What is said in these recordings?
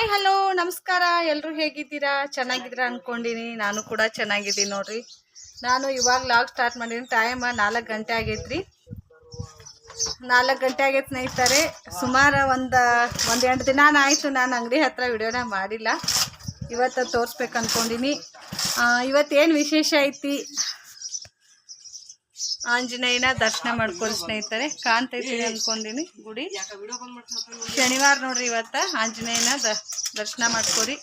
Hi hello ನಮಸ್ಕಾರ. ಎಲ್ಲರೂ ಹೇಗಿದ್ದೀರಾ? ಚೆನ್ನಾಗಿದ್ದೀರಾ ಅನ್ಕೊಂಡಿನಿ. ನಾನು ಕೂಡ ಚೆನ್ನಾಗಿದ್ದೀನಿ ನೋಡ್ರಿ. ನಾನು ಇವಾಗ ಲಾಗ್ ಸ್ಟಾರ್ಟ್ ಮಾಡೀನಿ. ಟೈಮ್ 4 ಗಂಟೆ ಆಗೈತ್ರಿ. 4 ಗಂಟೆ ಆಗೈತೆ ಸ್ನೇಹಿತರೆ. ಸುಮಾರು ಒಂದು 2 ದಿನ ಆಯಿತು ನಾನು ಅಂಗಡಿ ಹತ್ರ ವಿಡಿಯೋನ ಮಾಡಿಲ್ಲ. ಇವತ್ತು ತೋರಿಸ್ಬೇಕು ಅನ್ಕೊಂಡಿನಿ. ಇವತ್ತೇನು ವಿಶೇಷ ಐತಿ, ಆಂಜನೇಯನ ದರ್ಶನ ಮಾಡ್ಕೊಳ್ಳಿ ಸ್ನೇಹಿತರೆ. ಕಾಣ್ತೈತಿ ಅನ್ಕೊಂಡಿನಿ ಗುಡಿ. ಶನಿವಾರ ನೋಡ್ರಿ, ಇವತ್ತ ಆಂಜನೇಯನ ದರ್ಶನ ಮಾಡ್ಕೊರಿ.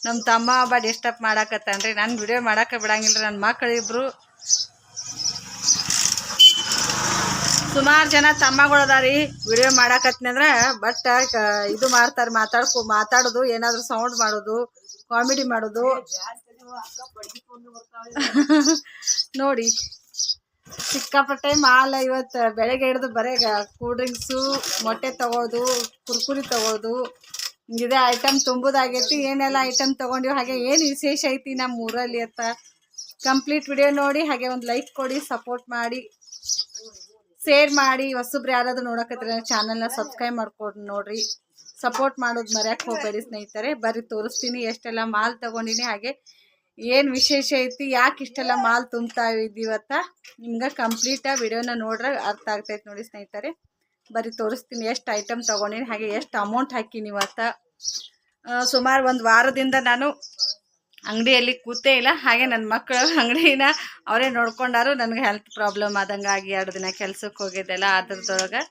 ನಮ್ಮ ತಮ್ಮ ಹಬ್ಬ ಡಿಸ್ಟರ್ಬ್ ಮಾಡಾಕತ್ತಾನ್ರಿ. ನಾನು ವಿಡಿಯೋ ಮಾಡಾಕ ಬಿಡಂಗಿಲ್ಲ. ನನ್ನ ಮಕ್ಕಳಿಬ್ರು ಸುಮಾರು ಜನ ತಮ್ಮಗಳು ಅದಾರಿ. ವಿಡಿಯೋ ಮಾಡಾಕತ್ನಿ ಅಂದ್ರೆ ಬಟ್ ಇದು ಮಾಡ್ತಾರೆ, ಮಾತಾಡೋದು, ಏನಾದ್ರು ಸೌಂಡ್ ಮಾಡೋದು, ಕಾಮಿಡಿ ಮಾಡೋದು ನೋಡಿ. ಸಿಕ್ಕಾಪಟ್ಟೆ ಮಾಲ್ ಇವತ್ತು ಬೆಳಗ್ಗೆ ಹಿಡಿದು ಬರೇ ಕೂಲ್ ಡ್ರಿಂಕ್ಸು, ಮೊಟ್ಟೆ ತಗೋದು, ಕುರ್ಕುರಿ ತಗೋದು, ಇದೇ ಐಟಮ್ ತುಂಬುದಾಗೈತಿ. ಏನೆಲ್ಲ ಐಟಮ್ ತಗೊಂಡಿವಿ, ಹಾಗೆ ಏನು ವಿಶೇಷ ಐತಿ ನಮ್ಮ ಊರಲ್ಲಿ ಅಂತ ಕಂಪ್ಲೀಟ್ ವಿಡಿಯೋ ನೋಡಿ. ಹಾಗೆ ಒಂದು ಲೈಕ್ ಕೊಡಿ, ಸಪೋರ್ಟ್ ಮಾಡಿ, ಶೇರ್ ಮಾಡಿ. ಹೊಸಬ್ರು ಯಾರಾದ್ರೂ ನೋಡಕತ್ತರ ಚಾನಲ್ನ ಸಬ್ಸ್ಕ್ರೈಬ್ ಮಾಡ್ಕೊಂಡು ನೋಡ್ರಿ. ಸಪೋರ್ಟ್ ಮಾಡೋದು ಮರ್ಯಾಕೆ ಹೋಗಬೇಡಿ ಸ್ನೇಹಿತರೆ. ಬರ್ರಿ ತೋರಿಸ್ತೀನಿ ಎಷ್ಟೆಲ್ಲ ಮಾಲ್ ತಗೊಂಡಿನಿ, ಹಾಗೆ ಏನು ವಿಶೇಷ ಐತಿ, ಯಾಕೆ ಇಷ್ಟೆಲ್ಲ ಮಾಲ್ ತುಂಬ್ತಾ ಇದ್ದೀವತ್ತ ನಿಮ್ಗೆ ಕಂಪ್ಲೀಟ್ ವಿಡಿಯೋನ ನೋಡ್ರೆ ಅರ್ಥ ಆಗ್ತೈತೆ ನೋಡಿ ಸ್ನೇಹಿತರೆ. ಬರ್ರಿ ತೋರಿಸ್ತೀನಿ ಎಷ್ಟು ಐಟಮ್ ತೊಗೊಂಡಿನಿ, ಹಾಗೆ ಎಷ್ಟು ಅಮೌಂಟ್ ಹಾಕಿನಿ ಇವತ್ತ. ಸುಮಾರು ಒಂದು ವಾರದಿಂದ ನಾನು ಅಂಗಡಿಯಲ್ಲಿ ಕೂತೇ ಇಲ್ಲ. ಹಾಗೆ ನನ್ನ ಮಕ್ಕಳು ಅಂಗಡಿನ ಅವರೇ ನೋಡ್ಕೊಂಡಾರು. ನನಗೆ ಹೆಲ್ತ್ ಪ್ರಾಬ್ಲಮ್ ಆದಂಗಾಗಿ 2 ದಿನ ಕೆಲ್ಸಕ್ಕೆ ಹೋಗಿದ್ದೆಲ್ಲ ಅದ್ರದೊಳಗೆ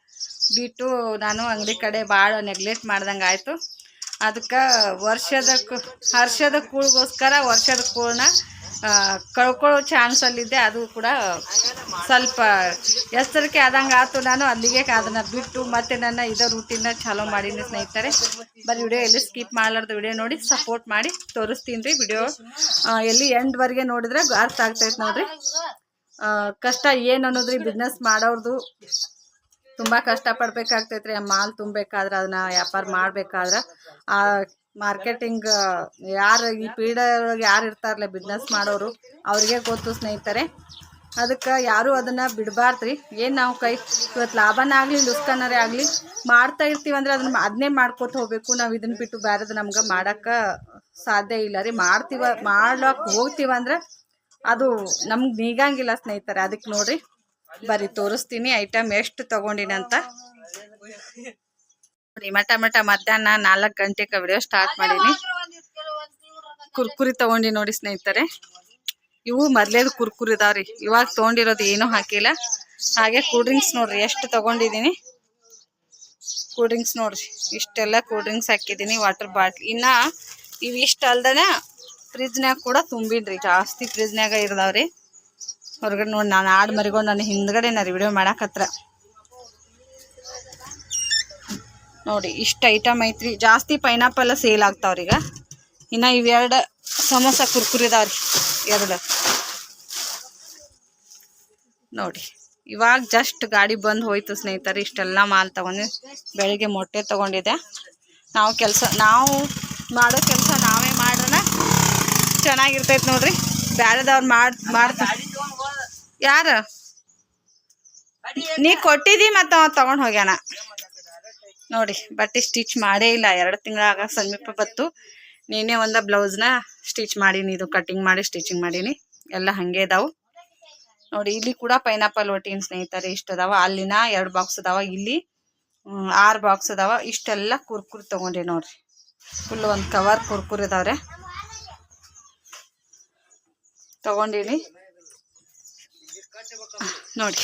ಬಿಟ್ಟು ನಾನು ಅಂಗಡಿ ಕಡೆ ಭಾಳ ನೆಗ್ಲೆಕ್ಟ್ ಮಾಡ್ದಂಗೆ ಆಯಿತು. ಅದಕ್ಕೆ ಹರ್ಷದ ಕೂಳಿಗೋಸ್ಕರ ವರ್ಷದ ಕೂಳನ್ನ ಕಳ್ಕೊಳ್ಳೋ ಚಾನ್ಸಲ್ಲಿದ್ದೆ. ಅದು ಕೂಡ ಸ್ವಲ್ಪ ಎಚ್ಚರಿಕೆ ಆದಂಗೆ ಆಯ್ತು. ನಾನು ಅಲ್ಲಿಗೆ ಅದನ್ನು ಬಿಟ್ಟು ಮತ್ತೆ ನನ್ನ ಇದೇ ರೂಟೀನ್ನ ಚಾಲೂ ಮಾಡೀನಿ ಸ್ನೇಹಿತರೆ. ಬರೀ ವಿಡಿಯೋ ಎಲ್ಲಿ ಸ್ಕಿಪ್ ಮಾಡಲಾರ್ದು ವಿಡಿಯೋ ನೋಡಿ ಸಪೋರ್ಟ್ ಮಾಡಿ. ತೋರಿಸ್ತೀನಿ ರೀ ವಿಡಿಯೋ ಎಲ್ಲಿ ಎಂಡ್ವರೆಗೆ ನೋಡಿದ್ರೆ ಅರ್ಥ ಆಗ್ತೈತೆ ನೋಡ್ರಿ. ಕಷ್ಟ ಏನು ಅನ್ನೋದ್ರಿ, ಬಿಸ್ನೆಸ್ ಮಾಡೋರ್ದು ತುಂಬ ಕಷ್ಟಪಡ್ಬೇಕಾಗ್ತೈತ್ರಿ. ಮಾಲ್ ತುಂಬಬೇಕಾದ್ರೆ, ಅದನ್ನ ವ್ಯಾಪಾರ ಮಾಡಬೇಕಾದ್ರೆ, ಆ ಮಾರ್ಕೆಟಿಂಗ್ ಯಾರು ಈ ಪೀಳಿಗೆ ಯಾರು ಇರ್ತಾರಲ್ಲ ಬಿಸ್ನೆಸ್ ಮಾಡೋರು, ಅವ್ರಿಗೆ ಗೊತ್ತು ಸ್ನೇಹಿತರೆ. ಅದಕ್ಕೆ ಯಾರೂ ಅದನ್ನು ಬಿಡಬಾರ್ದ್ರಿ. ಏನು ನಾವು ಇವತ್ತು ಲಾಭನೇ ಆಗಲಿ ಲುಸ್ಕನ್ನರೇ ಆಗಲಿ ಮಾಡ್ತಾ ಇರ್ತೀವಿ ಅಂದ್ರೆ ಅದನ್ನೇ ಮಾಡ್ಕೊತ ಹೋಗ್ಬೇಕು. ನಾವು ಇದನ್ನು ಬಿಟ್ಟು ಬೇರೆದು ನಮ್ಗೆ ಮಾಡೋಕ್ಕೆ ಸಾಧ್ಯ ಇಲ್ಲ ರೀ. ಮಾಡ್ಲಕ್ಕೆ ಹೋಗ್ತೀವಂದ್ರೆ ಅದು ನಮ್ಗೆ ನೀಗಂಗಿಲ್ಲ ಸ್ನೇಹಿತರೆ. ಅದಕ್ಕೆ ನೋಡ್ರಿ, ಬರೀ ತೋರಿಸ್ತೀನಿ ಐಟಮ್ ಎಷ್ಟು ತಗೊಂಡಿನಿ ಅಂತ. ಮಟ ಮಧ್ಯಾಹ್ನ 4 ಗಂಟೆಗೆ ವಿಡಿಯೋ ಸ್ಟಾರ್ಟ್ ಮಾಡೀನಿ. ಕುರ್ಕುರಿ ತಗೊಂಡಿ ನೋಡಿ ಸ್ನೇಹಿತರೆ. ಇವು ಮೊದ್ಲೇದು ಕುರ್ಕುರಿ ಇದಾವ್ರಿ, ಇವಾಗ ತೊಗೊಂಡಿರೋದು ಏನೂ ಹಾಕಿಲ್ಲ. ಹಾಗೆ ಕೂಲ್ ಡ್ರಿಂಕ್ಸ್ ನೋಡ್ರಿ ಎಷ್ಟು ತಗೊಂಡಿದ್ದೀನಿ. ಕೂಲ್ ಡ್ರಿಂಕ್ಸ್ ನೋಡ್ರಿ, ಇಷ್ಟೆಲ್ಲ ಕೂಲ್ ಡ್ರಿಂಕ್ಸ್ ಹಾಕಿದ್ದೀನಿ. ವಾಟರ್ ಬಾಟ್ಲ್ ಇನ್ನ ಇವು ಇಷ್ಟ ಅಲ್ದನ ಫ್ರಿಜ್ನಾಗ ಕೂಡ ತುಂಬಿನ್ರಿ. ಜಾಸ್ತಿ ಫ್ರಿಜ್ನಾಗ ಇರ್ದಾವ್ರಿ. ಹೊರಗಡೆ ನೋಡಿ ನಾನು ಆಡು ಮರಿಗೊಂಡು ನನ್ನ ಹಿಂದ್ಗಡೆ ವಿಡಿಯೋ ಮಾಡಾಕತ್ರ ನೋಡಿ. ಇಷ್ಟು ಐಟಮ್ ಐತ್ರಿ. ಜಾಸ್ತಿ ಪೈನಾಪಲ್ ಸೇಲ್ ಆಗ್ತಾವ್ರೀಗ. ಇನ್ನು ಇವೆರಡು ಸಮೋಸ ಕುರ್ಕುರಿ ಇದಾವ್ರಿ, 2 ನೋಡಿ. ಇವಾಗ ಜಸ್ಟ್ ಗಾಡಿ ಬಂದು ಹೋಯ್ತು ಸ್ನೇಹಿತರೆ. ಇಷ್ಟೆಲ್ಲ ಮಾಲ್ ತಗೊಂಡು ಬೆಳಿಗ್ಗೆ ಮೊಟ್ಟೆ ತಗೊಂಡಿದ್ದೆ. ನಾವು ಮಾಡೋ ಕೆಲಸ ನಾವೇ ಮಾಡೋಣ, ಚೆನ್ನಾಗಿರ್ತೈತೆ ನೋಡ್ರಿ. ಬ್ಯಾರೆದವ್ರು ಮಾಡ್ತಾರೆ. ಯಾರು ನೀ ಕೊಟ್ಟಿದ್ದಿ ಮತ್ತು ತಗೊಂಡು ಹೋಗ್ಯಾನ ನೋಡಿ. ಬಟ್ಟೆ ಸ್ಟಿಚ್ ಮಾಡೇ ಇಲ್ಲ, 2 ತಿಂಗಳಾಗ ಸಮೀಪ ಬತ್ತು. ನೀನೇ ಒಂದು ಬ್ಲೌಸ್ನ ಸ್ಟಿಚ್ ಮಾಡೀನಿ. ಇದು ಕಟಿಂಗ್ ಮಾಡಿ ಸ್ಟಿಚಿಂಗ್ ಮಾಡೀನಿ. ಎಲ್ಲ ಹಾಗೆ ಇದಾವೆ ನೋಡಿ. ಇಲ್ಲಿ ಕೂಡ ಪೈನಾಪಲ್ ಒಟ್ಟಿನ ಸ್ನೇಹಿತರೆ ಇಷ್ಟು ಅದಾವ. ಅಲ್ಲಿನ 2 ಬಾಕ್ಸ್ ಅದಾವ, ಇಲ್ಲಿ 6 ಬಾಕ್ಸ್ ಅದಾವ. ಇಷ್ಟೆಲ್ಲ ಕುರ್ಕುರಿ ತೊಗೊಂಡೆ ನೋಡ್ರಿ. ಫುಲ್ ಒಂದು ಕವರ್ ಕುರ್ಕುರಿ ಇದಾವ್ರೆ ತಗೊಂಡಿನಿ ನೋಡಿ.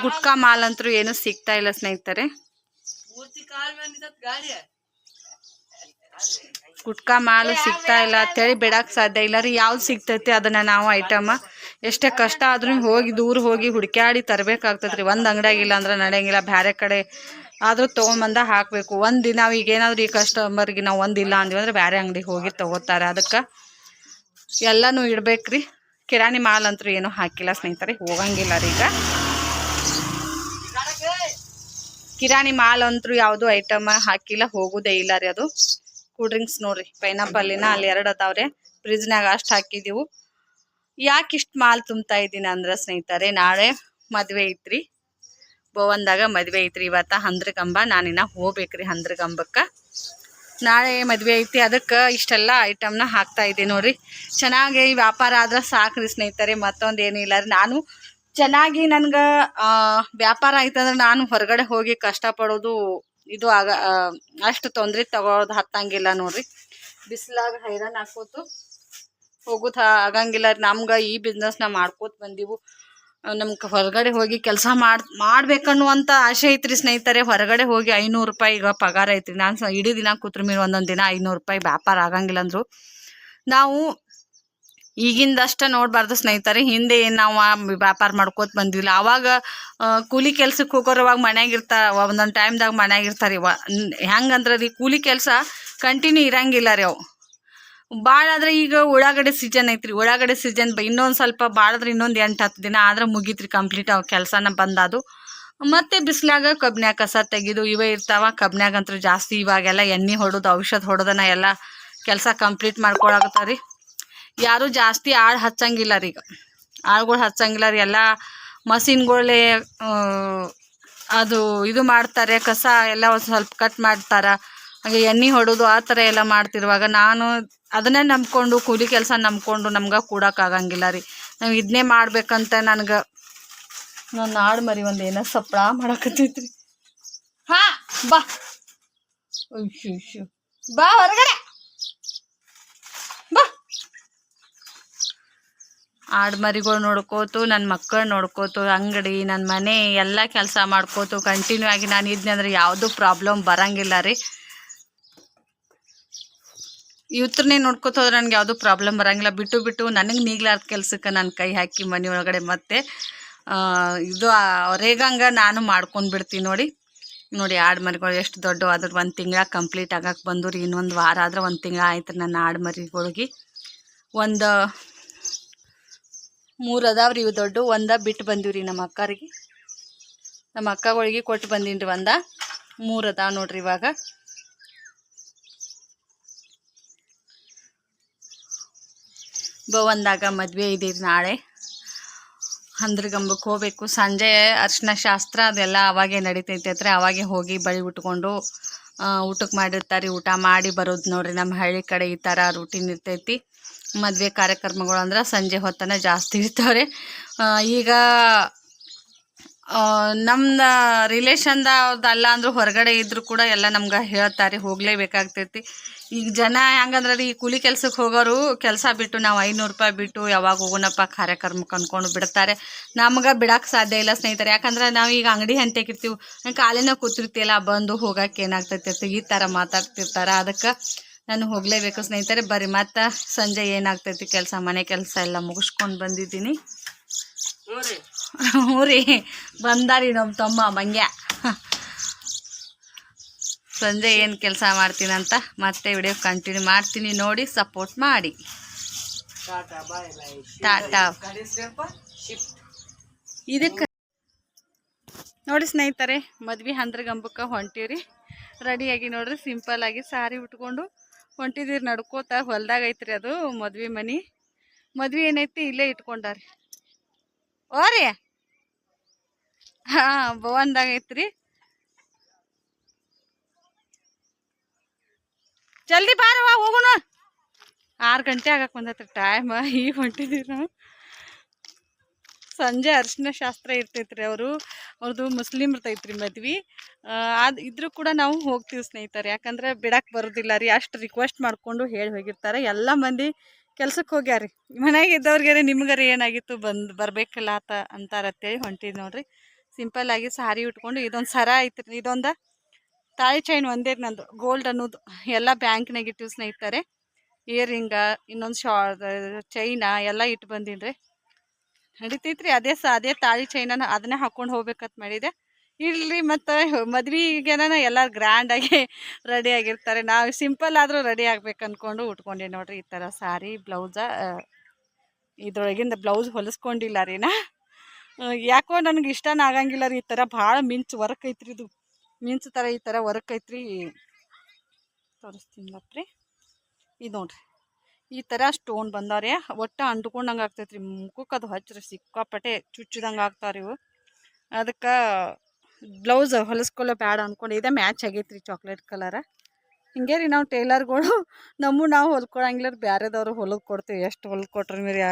ಗುಟ್ಕಾ ಮಾಲ್ ಅಂತೂ ಏನು ಸಿಗ್ತಾ ಇಲ್ಲ ಸ್ನೇಹಿತರೆ. ಗುಟ್ಕಾ ಮಾಲ್ ಸಿಗ್ತಾ ಇಲ್ಲ ಅಂತೇಳಿ ಬಿಡಕ್ಕೆ ಸಾಧ್ಯ ಇಲ್ಲ ರೀ. ಯಾವ್ದು ಸಿಗ್ತೈತಿ ಅದನ್ನು ನಾವು ಐಟಮ್ ಎಷ್ಟೇ ಕಷ್ಟ ಆದ್ರೂ ದೂರ ಹೋಗಿ ಹುಡುಕ್ಯಾಡಿ ತರಬೇಕಾಗ್ತೈತ್ರಿ. ಒಂದು ಅಂಗಡಿಯಾಗಿಲ್ಲ ಅಂದ್ರೆ ನಡೆಯಂಗಿಲ್ಲ. ಬೇರೆ ಕಡೆ ಆದರೂ ತೊಗೊಂಬಂದ ಹಾಕಬೇಕು. ಒಂದು ನಾವು ಈಗೇನಾದ್ರೂ ಈ ಕಸ್ಟಮರ್ಗೆ ನಾವು ಒಂದಿಲ್ಲ ಅಂದ್ವಿ ಅಂದ್ರೆ ಬೇರೆ ಅಂಗಡಿಗೆ ಹೋಗಿ ತೊಗೋತಾರೆ. ಅದಕ್ಕೆ ಎಲ್ಲನೂ ಇಡ್ಬೇಕ್ರಿ. ಕಿರಾಣಿ ಮಾಲ್ ಅಂತೂ ಏನೂ ಹಾಕಿಲ್ಲ ಸ್ನೇಹಿತರೆ, ಹೋಗಂಗಿಲ್ಲ ರೀ. ಈಗ ಕಿರಾಣಿ ಮಾಲ್ ಅಂತೂ ಯಾವುದು ಐಟಮ್ ಹಾಕಿಲ್ಲ, ಹೋಗೋದೇ ಇಲ್ಲ ರೀ. ಅದು ಕೂಲ್ ಡ್ರಿಂಕ್ಸ್ ನೋಡ್ರಿ, ಪೈನಾಪಲ್ಲಿನ ಅಲ್ಲಿ 2 ಅದಾವ್ರೆ. ಫ್ರಿಜ್ನಾಗ ಅಷ್ಟು ಹಾಕಿದ್ದೀವಿ. ಯಾಕೆ ಇಷ್ಟು ಮಾಲ್ ತುಂಬ್ತಾ ಇದ್ದೀನಿ ಅಂದ್ರೆ ಸ್ನೇಹಿತರೆ, ನಾಳೆ ಮದುವೆ ಐತ್ರಿ. ಭವನ್ದಾಗ ಮದುವೆ ಐತ್ರಿ ಇವತ್ತು ಹಂದ್ರಗಂಬ. ನಾನಿನ್ನ ಹೋಗ್ಬೇಕ್ರಿ ಹಂದ್ರಗಂಬಕ್ಕೆ. ನಾಳೆ ಮದುವೆ ಐತಿ, ಅದಕ್ಕೆ ಇಷ್ಟೆಲ್ಲ ಐಟಮ್ನ ಹಾಕ್ತಾ ಇದ್ದೀನಿ ನೋಡ್ರಿ. ಚೆನ್ನಾಗಿ ವ್ಯಾಪಾರ ಆದ್ರೆ ಸಾಕ್ರಿ ಸ್ನೇಹಿತರೆ, ಮತ್ತೊಂದು ಏನಿಲ್ಲ ರೀ. ನಾನು ಚೆನ್ನಾಗಿ ನನ್ಗೆ ವ್ಯಾಪಾರ ಆಯ್ತಂದ್ರೆ ನಾನು ಹೊರಗಡೆ ಹೋಗಿ ಕಷ್ಟಪಡೋದು ಇದು ಅಷ್ಟು ತೊಂದರೆ ತಗೊಳೋದು ಹತ್ತಂಗಿಲ್ಲ ನೋಡ್ರಿ. ಬಿಸಿಲಾಗ ಹೈರಾಣ ಹಾಕೋತು ಹೋಗೋದು ಆಗಂಗಿಲ್ಲ ರೀ. ನಮ್ಗೆ ಈ ಬಿಸ್ನೆಸ್ನ ಮಾಡ್ಕೋತ ಬಂದೀವು. ನಮ್ಗೆ ಹೊರಗಡೆ ಹೋಗಿ ಕೆಲಸ ಮಾಡ್ಬೇಕನ್ನುವಂಥ ಆಸೆ ಐತ್ರಿ ಸ್ನೇಹಿತರೆ. ಹೊರಗಡೆ ಹೋಗಿ 500 ರೂಪಾಯಿ ಈಗ ಪಗಾರ ಐತ್ರಿ. ನಾನು ಇಡೀ ದಿನ ಕೂತ್ರ ಮೇಲೆ ಒಂದೊಂದು ದಿನ 500 ರೂಪಾಯಿ ವ್ಯಾಪಾರ ಆಗಂಗಿಲ್ಲ ಅಂದರು. ನಾವು ಈಗಿಂದಷ್ಟ ನೋಡಬಾರ್ದು ಸ್ನೇಹಿತರೆ. ಹಿಂದೆ ಏನು ನಾವು ವ್ಯಾಪಾರ ಮಾಡ್ಕೋತ ಬಂದಿಲ್ಲ. ಆವಾಗ ಕೂಲಿ ಕೆಲ್ಸಕ್ಕೆ ಹೋಗೋರು ಅವಾಗ ಮನ್ಯಾಗ ಇರ್ತಾರೆ. ಒಂದೊಂದು ಟೈಮ್ದಾಗ ಮನ್ಯಾಗ ಇರ್ತಾರೆ. ಹೆಂಗಂದ್ರೆ ರೀ ಕೂಲಿ ಕೆಲಸ ಕಂಟಿನ್ಯೂ ಇರಂಗಿಲ್ಲ ರೀ. ಅವು ಭಾಳ ಆದ್ರೆ ಈಗ ಉಳ್ಳಾಗಡ್ಡೆ ಸೀಸನ್ ಐತ್ರಿ. ಉಳ್ಳಾಗಡ್ಡೆ ಸೀಸನ್ ಇನ್ನೊಂದು ಸ್ವಲ್ಪ ಭಾಳಾದ್ರೆ ಇನ್ನೊಂದು 8-10 ದಿನ ಆದ್ರೆ ಮುಗೀತ್ರಿ ಕಂಪ್ಲೀಟ್ ಅವು ಕೆಲಸನ ಬಂದದು. ಮತ್ತು ಬಿಸಿಲಾಗ ಕಬ್ನ್ಯಾಗ ಕಸ ತೆಗೆದು ಇವೇ ಇರ್ತಾವ. ಕಬ್ನ್ಯಾಗಂತೂ ಜಾಸ್ತಿ ಇವಾಗೆಲ್ಲ ಎಣ್ಣೆ ಹೊಡೋದು ಔಷಧ ಹೊಡೋದನ್ನ ಎಲ್ಲ ಕೆಲಸ ಕಂಪ್ಲೀಟ್ ಮಾಡ್ಕೊಳಕತ್ತಾವ ರೀ. ಯಾರೂ ಜಾಸ್ತಿ ಆಳು ಹಚ್ಚಂಗಿಲ್ಲ ರೀ. ಈಗ ಆಳುಗಳು ಹಚ್ಚಂಗಿಲ್ಲ ರೀ. ಎಲ್ಲ ಮಷಿನ್ಗಳೇ ಅದು ಇದು ಮಾಡ್ತಾರೆ. ಕಸ ಎಲ್ಲ ಒಂದು ಸ್ವಲ್ಪ ಕಟ್ ಮಾಡ್ತಾರೆ, ಹಾಗೆ ಎಣ್ಣೆ ಹೊಡೋದು ಆ ಥರ ಎಲ್ಲ ಮಾಡ್ತಿರುವಾಗ ನಾನು ಅದನ್ನೇ ನಂಬ್ಕೊಂಡು ಕೂಲಿ ಕೆಲಸ ನಂಬ್ಕೊಂಡು ನಮ್ಗೆ ಕೂಡೋಕ್ಕಾಗಂಗಿಲ್ಲ ರೀ. ನಾವು ಇದನ್ನೇ ಮಾಡ್ಬೇಕಂತ ನನಗೆ ನನ್ನ ಆಡು ಮರಿ ಒಂದು ಏನೋ ಸಪ್ಪಳ ಮಾಡಕತ್ತೈತ್ರಿ. ಹಾಂ ಬಾ ಇಶ್ಯೂ ಬಾ ಹೊರಗಡೆ ಬಾ. ಆಡು ಮರಿಗಳು ನೋಡ್ಕೋತು, ನನ್ನ ಮಕ್ಕಳು ನೋಡ್ಕೋತು, ಅಂಗಡಿ ನನ್ನ ಮನೆ ಎಲ್ಲ ಕೆಲಸ ಮಾಡ್ಕೋತು ಕಂಟಿನ್ಯೂ ಆಗಿ ನಾನು ಇದ್ನಂದ್ರೆ ಯಾವುದೂ ಪ್ರಾಬ್ಲಮ್ ಬರಂಗಿಲ್ಲ ರೀ. ಇವತ್ತನ್ನೇ ನೋಡ್ಕೋತ ಹೋದ್ರೆ ನನಗೆ ಯಾವುದೂ ಪ್ರಾಬ್ಲಮ್ ಬರೋಂಗಿಲ್ಲ. ಬಿಟ್ಟು ನನಗೆ ನೀಗ್ಲಾರ್ದ ಕೆಲ್ಸಕ್ಕೆ ನಾನು ಕೈ ಹಾಕಿ ಮನೆ ಒಳಗಡೆ ಮತ್ತೆ ಇದು ರೇಗಂಗೆ ನಾನು ಮಾಡ್ಕೊಂಡು ಬಿಡ್ತೀನಿ ನೋಡಿ. ಆಡು ಮರಿಗಳು ಎಷ್ಟು ದೊಡ್ಡ ಆದ್ರೆ 1 ತಿಂಗಳ ಕಂಪ್ಲೀಟ್ ಆಗಕ್ಕೆ ಬಂದು ರೀ. ಇನ್ನೊಂದು ವಾರ ಆದ್ರೆ 1 ತಿಂಗಳ ಆಯ್ತು ನನ್ನ ಆಡು ಮರಿಗಳಿಗೆ. ಒಂದು 3 ಅದಾವ್ರಿ ಇವು ದೊಡ್ಡ. ಒಂದ ಬಿಟ್ಟು ಬಂದೀವಿ ರೀ ನಮ್ಮ ಅಕ್ಕರಿಗೆ, ನಮ್ಮ ಅಕ್ಕಗಳಿಗೆ ಕೊಟ್ಟು ಬಂದೀನಿ ರೀ. 3 ಅದಾವ ನೋಡ್ರಿ ಇವಾಗ. ಭವನ್ದಾಗ ಮದುವೆ ಇದೆ ನಾಳೆ. ಹಂದ್ರಗಂಬಕ್ಕೆ ಹೋಗಬೇಕು. ಸಂಜೆ ಅರ್ಶಿನ ಶಾಸ್ತ್ರ ಅದೆಲ್ಲ ಅವಾಗೇ ನಡಿತೈತೆ ಹತ್ರ. ಅವಾಗೇ ಹೋಗಿ ಬಳಿ ಉಟ್ಕೊಂಡು ಊಟಕ್ಕೆ ಮಾಡಿರ್ತಾರೆ. ಊಟ ಮಾಡಿ ಬರೋದು ನೋಡ್ರಿ. ನಮ್ಮ ಹಳ್ಳಿ ಕಡೆ ಈ ಥರ ರೂಟೀನ್ ಇರ್ತೈತಿ. ಮದುವೆ ಕಾರ್ಯಕ್ರಮಗಳು ಅಂದ್ರೆ ಸಂಜೆ ಹೊತ್ತನೇ ಜಾಸ್ತಿ ಇರ್ತಾವ್ರೆ. ಈಗ ನಮ್ಮ ರಿಲೇಷನ್ದಲ್ಲ ಅಂದರೂ ಹೊರಗಡೆ ಇದ್ದರೂ ಕೂಡ ಎಲ್ಲ ನಮ್ಗೆ ಹೇಳ್ತಾರೆ, ಹೋಗಲೇಬೇಕಾಗ್ತೈತಿ. ಈಗ ಜನ ಹೆಂಗಂದ್ರೆ ರೀ ಕೂಲಿ ಕೆಲ್ಸಕ್ಕೆ ಹೋಗೋರು ಕೆಲಸ ಬಿಟ್ಟು ನಾವು 500 ರೂಪಾಯಿ ಬಿಟ್ಟು ಯಾವಾಗ ಹೋಗೋಣಪ್ಪ ಕಾರ್ಯಕ್ರಮಕ್ಕೆ ಅಂದ್ಕೊಂಡು ಬಿಡ್ತಾರೆ. ನಮ್ಗೆ ಬಿಡೋಕ್ಕೆ ಸಾಧ್ಯ ಇಲ್ಲ ಸ್ನೇಹಿತರೆ. ಯಾಕಂದ್ರೆ ನಾವು ಈಗ ಅಂಗಡಿ ಹಂತಕ್ಕಿರ್ತೀವಿ, ಕಾಲಿನ ಕೂತಿರ್ತಿಲ್ಲ, ಬಂದು ಹೋಗೋಕೆ ಏನಾಗ್ತೈತಿ ಈ ಥರ ಮಾತಾಡ್ತಿರ್ತಾರೆ. ಅದಕ್ಕೆ ನಾನು ಹೋಗಲೇಬೇಕು ಸ್ನೇಹಿತರೆ. ಬರ್ರಿ ಮತ್ತು ಸಂಜೆ ಏನಾಗ್ತೈತಿ ಕೆಲಸ, ಮನೆ ಕೆಲಸ ಎಲ್ಲ ಮುಗಿಸ್ಕೊಂಡು ಬಂದಿದ್ದೀನಿ. ಹ್ಞೂ ರೀ ಬಂದಾರಿ ನಮ್ಮ ತಮ್ಮ ಮಂಗ್ಯ. ಸಂಜೆ ಏನು ಕೆಲಸ ಮಾಡ್ತೀನಂತ ಮತ್ತೆ ವಿಡಿಯೋ ಕಂಟಿನ್ಯೂ ಮಾಡ್ತೀನಿ, ನೋಡಿ ಸಪೋರ್ಟ್ ಮಾಡಿ. ಟಾಟಾ. ಇದಕ್ಕೆ ನೋಡಿ ಸ್ನೇಹಿತರೆ, ಮದ್ವೆ ಹಂದ್ರಗಂಬಕ್ಕೆ ಹೊಂಟೀವ್ರಿ. ರೆಡಿಯಾಗಿ ನೋಡ್ರಿ, ಸಿಂಪಲ್ ಆಗಿ ಸಾರಿ ಉಟ್ಕೊಂಡು ಹೊಂಟಿದ್ದೀರಿ. ನಡ್ಕೋತ ಹೊಲ್ದಾಗ ಐತ್ರಿ ಅದು ಮದ್ವೆ ಮನೆ. ಮದ್ವೆ ಏನೈತಿ ಇಲ್ಲೇ ಇಟ್ಕೊಂಡಾರಿ. ಓರಿ ಹಾಂ ಭವನ್ದಾಗ ಐತ್ರಿ. ಜಲ್ದಿ ಬಾರವ ಹೋಗೋಣ. 6 ಗಂಟೆ ಆಗಕ್ಕೆ ಬಂದೈತ್ರಿ ಟೈಮ್. ಈಗ ಹೊಂಟಿದ್ದೀವಿ ನಾವು. ಸಂಜೆ ಅರಿಶಿನ ಶಾಸ್ತ್ರ ಇರ್ತೈತ್ರಿ. ಅವ್ರದ್ದು ಮುಸ್ಲಿಮ್ರದೈತ್ರಿ ಮದ್ವೆ. ಇದ್ರೂ ಕೂಡ ನಾವು ಹೋಗ್ತೀವಿ ಸ್ನೇಹಿತರೆ. ಯಾಕಂದ್ರೆ ಬಿಡಕ್ಕೆ ಬರೋದಿಲ್ಲ ರೀ. ಅಷ್ಟು ರಿಕ್ವೆಸ್ಟ್ ಮಾಡಿಕೊಂಡು ಹೇಳಿ ಹೋಗಿರ್ತಾರೆ. ಎಲ್ಲ ಮಂದಿ ಕೆಲ್ಸಕ್ಕೆ ಹೋಗ್ಯಾರಿ. ಮನೆಯಾಗ ಇದ್ದವ್ರಿಗೆ ನಿಮ್ಗಾರ ಏನಾಗಿತ್ತು ಬರಬೇಕಲ್ಲ ಅಂತಾರತ್ತೇಳಿ ಹೊಂಟಿದ್ದು ನೋಡ್ರಿ. ಸಿಂಪಲ್ ಆಗಿ ಸಾರಿ ಉಟ್ಕೊಂಡು ಇದೊಂದು ಸರ ಐತ್ರಿ. ಇದೊಂದು ತಾಳಿ ಚೈನ್ ಒಂದೇ ನಂದು ಗೋಲ್ಡ್ ಅನ್ನೋದು. ಎಲ್ಲ ಬ್ಯಾಂಕ್ನಾಗ ಇಟ್ಟಿವಿ ಸ್ನೇಹಿತರೆ. ಇಯರಿಂಗ, ಇನ್ನೊಂದು ಚೈನ ಎಲ್ಲ ಇಟ್ಟು ಬಂದೀನಿ ರೀ. ನಡಿತೈತ್ರಿ. ಅದೇ ತಾಳಿ ಚೈನನ ಅದನ್ನೇ ಹಾಕ್ಕೊಂಡು ಹೋಗ್ಬೇಕಂತ ಮಾಡಿದೆ. ಇರಲಿ ಮತ್ತು ಮದ್ವೆಗೆನ ಎಲ್ಲ ಗ್ರ್ಯಾಂಡಾಗಿ ರೆಡಿ ಆಗಿರ್ತಾರೆ. ನಾವು ಸಿಂಪಲ್ ಆದರೂ ರೆಡಿ ಆಗ್ಬೇಕು ಅಂದ್ಕೊಂಡು ಉಟ್ಕೊಂಡೆ ನೋಡ್ರಿ. ಈ ಥರ ಸಾರಿ ಬ್ಲೌಸ, ಇದ್ರೊಳಗಿಂದ ಬ್ಲೌಸ್ ಹೊಲಿಸ್ಕೊಂಡಿಲ್ಲ ರೀ ನಾ. ಯಾಕೋ ನನಗೆ ಇಷ್ಟನೇ ಆಗಂಗಿಲ್ಲ ರೀ. ಈ ಥರ ಭಾಳ ಮಿಂಚು ವರ್ಕ್ ಐತ್ರಿ. ಇದು ಮಿಂಚು ಥರ ಈ ಥರ ವರ್ಕ್ ಐತ್ರಿ. ತೋರಿಸ್ತೀನಪ್ರಿ. ಇದು ನೋಡ್ರಿ, ಈ ಥರ ಸ್ಟೋನ್ ಬಂದವ್ರೆ. ಒಟ್ಟು ಅಂಟ್ಕೊಂಡಂಗೆ ಆಗ್ತೈತ್ರಿ. ಮುಖಕ್ಕೆ ಅದು ಹಚ್ಚ್ರಿ ಸಿಕ್ಕಾಪಟ್ಟೆ ಚುಚ್ಚಿದಂಗೆ ಆಗ್ತಾವ್ರಿ ಇವು. ಅದಕ್ಕೆ ಬ್ಲೌಸ್ ಹೊಲಿಸ್ಕೊಳ್ಳೋ ಬ್ಯಾಡ ಅಂದ್ಕೊಂಡು ಇದೇ ಮ್ಯಾಚ್ ಆಗೈತೆ ರೀ ಚಾಕ್ಲೇಟ್ ಕಲರ. ಹಿಂಗೆ ರೀ ನಾವು ಟೇಲರ್ಗಳು ನಾವು ಹೊಲ್ಕೊಳಂಗಿಲ್ಲ, ಬೇರೆದವ್ರು ಹೊಲಿದು ಕೊಡ್ತೀವಿ. ಎಷ್ಟು ಹೊಲ್ದು ಕೊಟ್ರಿ ಮೀರಿ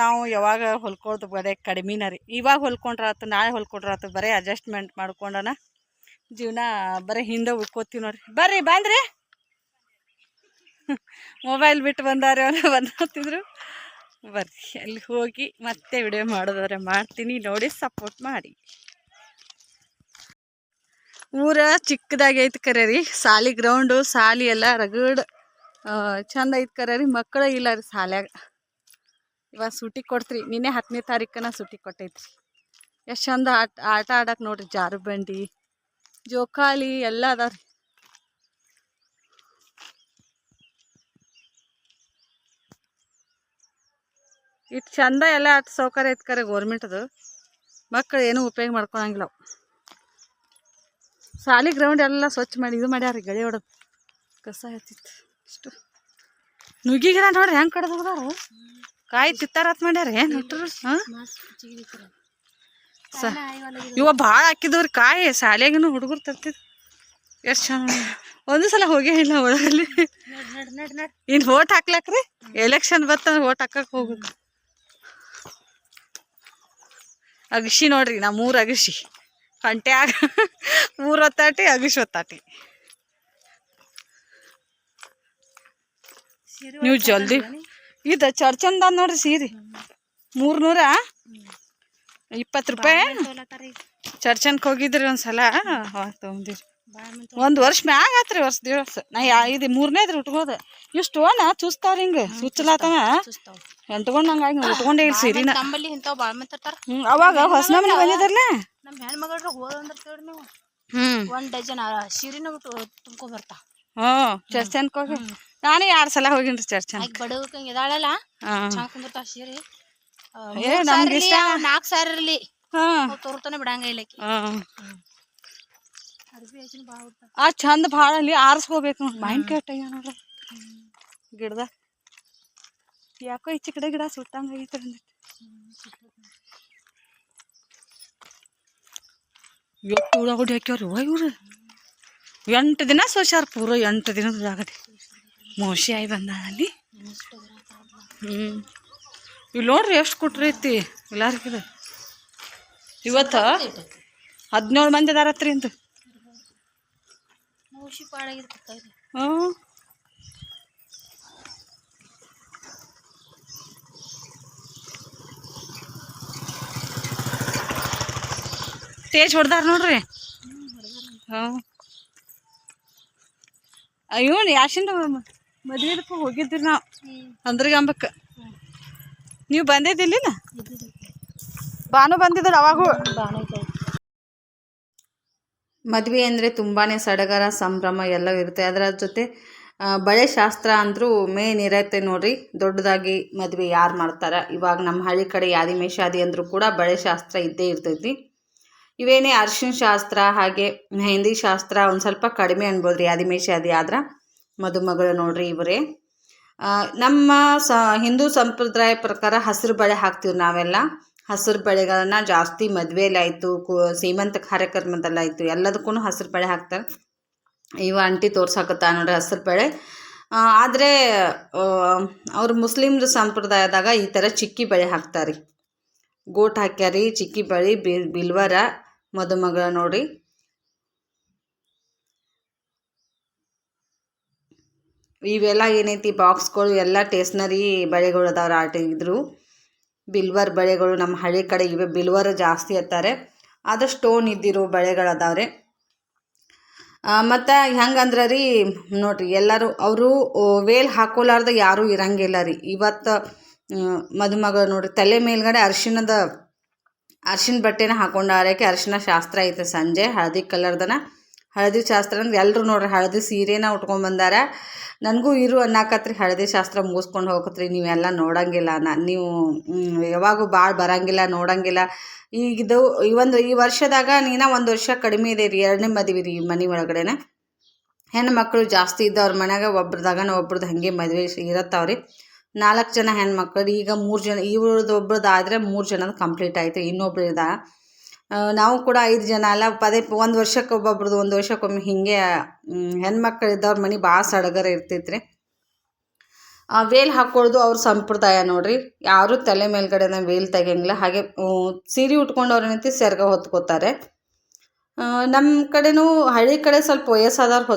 ನಾವು ಯಾವಾಗ ಹೊಲ್ಕೊಳ್ದು ಬರೀ ಕಡಿಮೆನ ರೀ. ಇವಾಗ ಹೊಲ್ಕೊಂಡ್ರಾತು, ನಾಳೆ ಹೊಲ್ಕೊಂಡ್ರಾತು, ಬರೀ ಅಡ್ಜಸ್ಟ್ಮೆಂಟ್ ಮಾಡ್ಕೊಂಡನ ಜೀವನ ಬರೀ ಹಿಂದೆ ಉಳ್ಕೋತೀವಿ ನೋಡ್ರಿ. ಬರ್ರಿ ಬಂದ್ರಿ, ಮೊಬೈಲ್ ಬಿಟ್ಟು ಬಂದಾರೆ ಅವನು ಬಂದಿದ್ರು. ಬರ್ರಿ ಅಲ್ಲಿ ಹೋಗಿ ಮತ್ತೆ ವಿಡಿಯೋ ಮಾಡೋದಾದ್ರೆ ಮಾಡ್ತೀನಿ, ನೋಡಿ ಸಪೋರ್ಟ್ ಮಾಡಿ. ಊರ ಚಿಕ್ಕದಾಗಿ ಐತೆ ಕರೆ ರೀ, ಸಾಲಿ ಗ್ರೌಂಡು, ಸಾಲಿ ಎಲ್ಲ ರಗಡ್ ಚಂದ ಐತೆ ಕರೆ ರೀ. ಮಕ್ಕಳು ಇಲ್ಲ ರೀ ಸಾಲ್ಯಾಗ. ಇವಾಗ ಸೂಟಿ ಕೊಡ್ತೀರಿ, ನಿನ್ನೆ 10ನೇ ತಾರೀಕನ ಸೂಟಿ ಕೊಟ್ಟೈತ್ರಿ. ಎಷ್ಟು ಚಂದ ಆಟ ಆಡಕ್ಕೆ ನೋಡ್ರಿ, ಜಾರು ಬಂಡಿ, ಜೋಕಾಲಿ ಎಲ್ಲ ಅದಾವ ರೀ. ಇಟ್ಟು ಚಂದ ಎಲ್ಲ ಆಟ ಸೌಕರ್ಯ ಐತೆ ಕರೆ ಗೋರ್ಮೆಂಟ್ದು. ಮಕ್ಕಳು ಏನೂ ಉಪಯೋಗ ಮಾಡ್ಕೊಳಂಗಿಲ್ಲ ಅವು. ಸಾಲಿ ಗ್ರೌಂಡ್ ಎಲ್ಲ ಸ್ವಚ್ಛ ಮಾಡಿ ಇದು ಮಾಡ್ಯಾರ, ಗಳಿ ಹೊಡೆದು ಕಸ ಹತ್ತಿತ್ತು. ಇಷ್ಟು ನುಗ್ಗಿ ಗಿಡ ನೋಡ್ರಿ ಹೆಂಗೆ ಕಡ್ದು ಹೋದಾರ, ಕಾಯಿ ತಿತ್ತಾರತ್ ಮಾಡ್ಯಾರ ಏನು ಇಟ್ಟರು. ಇವ ಭಾಳ ಹಾಕಿದವ್ರಿ ಕಾಯಿ, ಶಾಲೆಗಿನೂ ಹುಡುಗರು ತರ್ತಿದ್ರು. ಎಷ್ಟು ಚಂದ. ಒಂದು ಸಲ ಹೋಗೇ ಇಲ್ಲ ಒಳಗಲ್ಲಿ. ಇನ್ನು ಓಟ್ ಹಾಕ್ಲಕ್ರಿ, ಎಲೆಕ್ಷನ್ ಬರ್ತಂದ್ರೆ ಓಟ್ ಹಾಕಕ್ಕೆ ಹೋಗುದು. ಅಗಶಿ ನೋಡ್ರಿ, ನಾ 3 ಅಗಶಿ ಕಂಟ್ಯಾಗ 3 ಹೊತ್ತಾಟಿ ಅಗಶಿ ಹೊತ್ತಾಟಿ. ನೀವು ಜಲ್ದಿ ಇದು ಚರ್ಚಂದ ನೋಡ್ರಿ ಸೀರೆ 320 ರೂಪಾಯಿ. ಚರ್ಚನ್ಗೆ ಹೋಗಿದ್ರಿ ಒಂದ್ಸಲ, ತೊಗೊಂಡಿರಿ. 1 ವರ್ಷ ಮ್ಯಾಗ ಆತ್ರಿ, ವರ್ಷ ನಾ ಇದು 3ನೇದ್ರಿ ಉಟ್ಕೋದ. ಇವು ಸ್ಟೋನ್ ಚೂಸ್ತಾವ್ರಿ, ಹಿಂಗೆ ಸುಚ್ಚಲಾತನ ಎಂಟ್ಕೊಂಡು ಹಂಗಾಗಿ ಉಟ್ಕೊಂಡೇ ಇಲ್ಲ ಸೀರಿನ. ಅವಾಗ ಹೊಸ ನಮ್ಮನೆ ಬಂದಿದ್ರಲ್ಲ ನಮ್ಮ ಹೆಣ್ಮಗಳ ಹೋದಂದ್ರೆ ನೀವು 1 ಡಜನ್ ಸೀರಿನ ತುಂಬ್ಕೊಂಡ್ ಬರ್ತಾ. ಚರ್ಚನ್ಕ್ ಹೋಗಿ ನಾನು 2 ಸಲ ಹೋಗಿನ್ರಿ ಚರ್ಚನ್ಕ್. ಬಡವ್ರ ಇದಾಳಲ್ಲ ಚಂದ ಕುಂದಿರ್ತಾವ ಸೀರೆ. 4 ಸಾವಿರ ಇರಲಿ ತೋರ್ತಾನೆ ಬಿಡಂಗ ಇಲ್ಲಕಿ. ಆ ಚಂದ ಭಾಳ ಅಲ್ಲಿ ಆರಿಸ್ಕೋಬೇಕು ನೋಡಿ. ಮೈಂಡ್ ಕೆಟ್ಟ ನೋಡ್ರಿ ಗಿಡದ. ಯಾಕೋ ಈಚೆ ಕಡೆ ಗಿಡ ಸುಟ್ಟಂಗ ಐತ್ರಿ. ಎಷ್ಟು ಉಳ್ಳಾಗಡ್ಡಿ ಹಾಕ್ಯವ್ರಿ ಇವ್ರು. 8 ದಿನ ಸೋಸ್ಯಾರ, ಪೂರ 8 ದಿನದ ಉಳ್ಳಾಗಡ್ಡಿ. ಮೋಸಿ ಆಗಿ ಬಂದಾಳಲ್ಲಿ. ಇಲ್ಲಿ ನೋಡ್ರಿ ಎಷ್ಟು ಕೊಟ್ರೈತಿ ಎಲ್ಲಾರ್ಗಿದ. ಇವತ್ತು 17 ಮಂದಿ ಅದಾರತ್ರಿ ಅಂತ. ಟೇಜ್ ಹೊಡ್ದಾರ ನೋಡ್ರಿ. ಇವನ್ ಯಾಶಿಂದ ಮದ್ವೆದಕ್ಕೂ ಹೋಗಿದ್ರಿ ನಾವು ಅಂದ್ರಗಂಬಕ್ಕೆ. ನೀವು ಬಂದಿದ್ದಿಲ್ಲ? ಬಾನು ಬಂದಿದ್ರು ಅವಾಗೂ. ಮದುವೆ ಅಂದರೆ ತುಂಬಾ ಸಡಗರ ಸಂಭ್ರಮ ಎಲ್ಲ ಇರುತ್ತೆ. ಅದರ ಜೊತೆ ಬಳೆ ಶಾಸ್ತ್ರ ಅಂದರೂ ಮೇನ್ ಇರತ್ತೆ ನೋಡ್ರಿ. ದೊಡ್ಡದಾಗಿ ಮದುವೆ ಯಾರು ಮಾಡ್ತಾರೆ, ಇವಾಗ ನಮ್ಮ ಹಳ್ಳಿ ಕಡೆ ಯಾದಿಮೆ ಶಾದಿ ಅಂದರೂ ಕೂಡ ಬಳೆ ಶಾಸ್ತ್ರ ಇದ್ದೇ ಇರ್ತೈತಿ. ಇವೇನೇ ಅರಿಶಿನ ಶಾಸ್ತ್ರ ಹಾಗೆ ಮೆಹಂದಿ ಶಾಸ್ತ್ರ ಒಂದು ಸ್ವಲ್ಪ ಕಡಿಮೆ ಅನ್ಬೋದ್ರಿ. ಯಾದಿಮೆ ಶಾದಿ ಆದ್ರೆ ಮದುಮಗಳು ನೋಡ್ರಿ ಇವರೇ. ನಮ್ಮ ಹಿಂದೂ ಸಂಪ್ರದಾಯ ಪ್ರಕಾರ ಹಸಿರು ಬಳೆ ಹಾಕ್ತೀವಿ ನಾವೆಲ್ಲ. ಹಸಿರು ಬಳೆಗಳನ್ನ ಜಾಸ್ತಿ ಮದುವೆಯಲ್ಲಾಯಿತು, ಸೀಮಂತ ಕಾರ್ಯಕ್ರಮದಲ್ಲಾಯಿತು, ಎಲ್ಲದಕ್ಕೂ ಹಸಿರು ಬಳೆ ಹಾಕ್ತಾರೆ. ಇವ ಅಂಟಿ ತೋರ್ಸಾಕತ್ತ ನೋಡ್ರಿ ಹಸಿರು ಬಳೆ. ಆದರೆ ಅವ್ರು ಮುಸ್ಲಿಮ್ರ ಸಂಪ್ರದಾಯದಾಗ ಈ ಥರ ಚಿಕ್ಕಿ ಬಳೆ ಹಾಕ್ತಾರೆ. ಗೋಟ್ ಹಾಕ್ಯಾರಿ, ಚಿಕ್ಕಿ ಬಳೆ, ಬಿಲ್ವರ ಮದುಮಗಳ ನೋಡ್ರಿ. ಇವೆಲ್ಲ ಏನೈತಿ ಬಾಕ್ಸ್ಗಳು ಎಲ್ಲ ಟೇಸ್ನರಿ ಬಳೆಗಳು ಅದಾವ್ರಿ. ಇದ್ರು ಬಿಲ್ವರ್ ಬಳೆಗಳು ನಮ್ಮ ಹಳ್ಳಿ ಕಡೆ ಇವೆ ಬಿಲ್ವರ್ ಜಾಸ್ತಿ ಅತ್ತಾರೆ. ಅದು ಸ್ಟೋನ್ ಇದ್ದಿರೋ ಬಳೆಗಳದಾವ್ರೆ. ಮತ್ತು ಹೆಂಗಂದ್ರೆ ರೀ ನೋಡ್ರಿ, ಎಲ್ಲರೂ ಅವರು ವೇಲ್ ಹಾಕೋಲಾರ್ದ ಯಾರೂ ಇರಂಗಿಲ್ಲ ರೀ. ಇವತ್ತು ಮದುಮಗಳು ನೋಡ್ರಿ ತಲೆ ಮೇಲ್ಗಡೆ ಅರಿಶಿನ ಬಟ್ಟೆನ ಹಾಕೊಂಡಾರಕ್ಕೆ ಅರಿಶಿನ ಶಾಸ್ತ್ರ ಐತೆ ಸಂಜೆ. ಹಳದಿ ಕಲರ್ದನ ಹಳದಿ ಶಾಸ್ತ್ರ ಅಂದ್ರೆ ಎಲ್ಲರೂ ನೋಡ್ರಿ ಹಳದಿ ಸೀರೆನ ಉಟ್ಕೊಂಡ್ಬಂದಾರ. ನನಗೂ ಇರು ಅನ್ನಕತ್ರಿ, ಹಳದಿ ಶಾಸ್ತ್ರ ಮುಗಿಸ್ಕೊಂಡು ಹೋಗತ್ರಿ. ನೀವೆಲ್ಲ ನೋಡಂಗಿಲ್ಲ, ನೀವು ಯಾವಾಗೂ ಭಾಳ ಬರಂಗಿಲ್ಲ, ನೋಡಂಗಿಲ್ಲ. ಈಗಿದು ಈ ವರ್ಷದಾಗ ನೀನ 1 ವರ್ಷ ಕಡಿಮೆ ಇದೆ ರೀ. 2ನೇ ಮದುವೆ ರೀ ಮನೆ ಒಳಗಡೆನೆ. ಹೆಣ್ಣು ಮಕ್ಕಳು ಜಾಸ್ತಿ ಇದ್ದವ್ರ ಮನ್ಯಾಗ ಒಬ್ರದ್ದು ಹಾಗೆ ಮದುವೆ ಇರತ್ತಾವ್ರಿ. 4 ಜನ ಹೆಣ್ಮಕ್ಳು. ಈಗ 3 ಜನ, ಇವ್ರದ್ದು ಒಬ್ರದ್ದು ಆದರೆ 3 ಜನದ ಕಂಪ್ಲೀಟ್ ಆಯಿತು. ಇನ್ನೊಬ್ರು ಇದ ನಾವು ಕೂಡ 5 ಜನ ಅಲ್ಲ ಒಂದು ವರ್ಷಕ್ಕೆ ಒಬ್ಬೊಬ್ರದ್ದು, ಒಂದು ವರ್ಷಕ್ಕೊಮ್ಮೆ ಹೀಗೆ ಹೆಣ್ಮಕ್ಳಿದ್ದವ್ರ ಮನೆ ಭಾಳ ಸಡಗರ ಇರ್ತೈತ್ರಿ. ವೇಲ್ ಹಾಕ್ಕೊಳ್ಳೋದು ಅವ್ರ ಸಂಪ್ರದಾಯ ನೋಡ್ರಿ. ಯಾರೂ ತಲೆ ಮೇಲ್ಗಡೆನ ವೇಲ್ ತೆಗಿಯಂಗಿಲ್ಲ. ಹಾಗೆ ಸೀರೆ ಉಟ್ಕೊಂಡವ್ರು ಏನೈತಿ ಸೆರಗ ಹೊತ್ಕೋತಾರೆ. ನಮ್ಮ ಕಡೆನೂ ಹಳ್ಳಿ ಕಡೆ ಸ್ವಲ್ಪ ವಯಸ್ಸಾದವ್ರು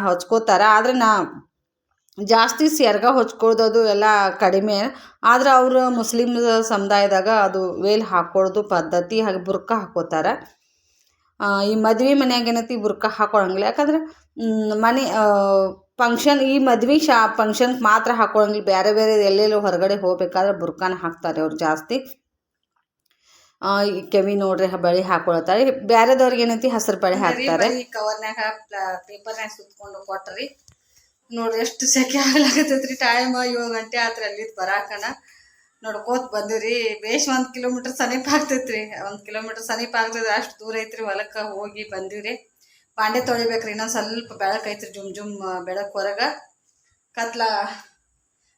ಹೊಚ್ಕೋತಾರೆ. ಆದರೆ ಜಾಸ್ತಿ ಸೆರಗ ಹೊಚ್ಕೊಳ್ಳೋದು ಎಲ್ಲ ಕಡಿಮೆ. ಆದ್ರೆ ಅವರು ಮುಸ್ಲಿಮ್ ಸಮುದಾಯದಾಗ ಅದು ವೇಲ್ ಹಾಕ್ಕೊಳ್ಳೋದು ಪದ್ಧತಿ. ಹಾಗೆ ಬುರ್ಕ ಹಾಕ್ಕೋತಾರೆ. ಈ ಮದ್ವೆ ಮನ್ಯಾಗ ಏನೈತಿ ಬುರ್ಕ ಹಾಕೊಳ್ಳಂಗಿಲ್ಲ. ಯಾಕಂದ್ರೆ ಮನೆ ಫಂಕ್ಷನ್, ಈ ಮದ್ವೆ ಫಂಕ್ಷನ್ಗೆ ಮಾತ್ರ ಹಾಕೊಳ್ಳಂಗಿಲ್ಲ. ಬೇರೆ ಬೇರೆ ಎಲ್ಲೆಲ್ಲೋ ಹೊರಗಡೆ ಹೋಗ್ಬೇಕಾದ್ರೆ ಬುರ್ಕಾನ ಹಾಕ್ತಾರೆ ಅವ್ರು ಜಾಸ್ತಿ. ಕೆವಿ ನೋಡ್ರಿ ಬಳಿ ಹಾಕೊಳ್ತಾರೆ. ಬೇರೆದವ್ರಿಗೆ ಏನೈತಿ ಹಸಿರು ಬಳೆ ಹಾಕ್ತಾರೆ. ಕವರ್ನಾಗ ಪೇಪರ್ನಾಗ ಸುತ್ಕೊಂಡು ಕೊಟ್ರಿ ನೋಡ್ರಿ ಎಷ್ಟು ಸೆಕೆ ಆಗ್ಲಾಕತ್ತೈತ್ರಿ. ಟೈಮ್ 7 ಗಂಟೆ ಆತ್ರಿ ಅಲ್ಲಿದ್ದು ಬರಾಕನ. ನೋಡ್ಕೋತ ಬಂದಿವ್ರಿ. ಬೇಷ್ 1 ಕಿಲೋಮೀಟ್ರ್ ಸಮೀಪ ಆಗ್ತೈತ್ರಿ. 1 ಕಿಲೋಮೀಟ್ರ್ ಸಮೀಪ ಆಗ್ತೈತ್ರಿ. ಅಷ್ಟು ದೂರ ಐತ್ರಿ. ಹೊಲಕ್ಕೆ ಹೋಗಿ ಬಂದಿವ್ರಿ. ಬಾಂಡೆ ತೊಳಿಬೇಕ್ರಿ. ಇನ್ನೊಂದು ಸ್ವಲ್ಪ ಬೆಳಕು ಐತ್ರಿ. ಜುಮ್ ಬೆಳಕು ಹೊರಗೆ ಕತ್ಲ.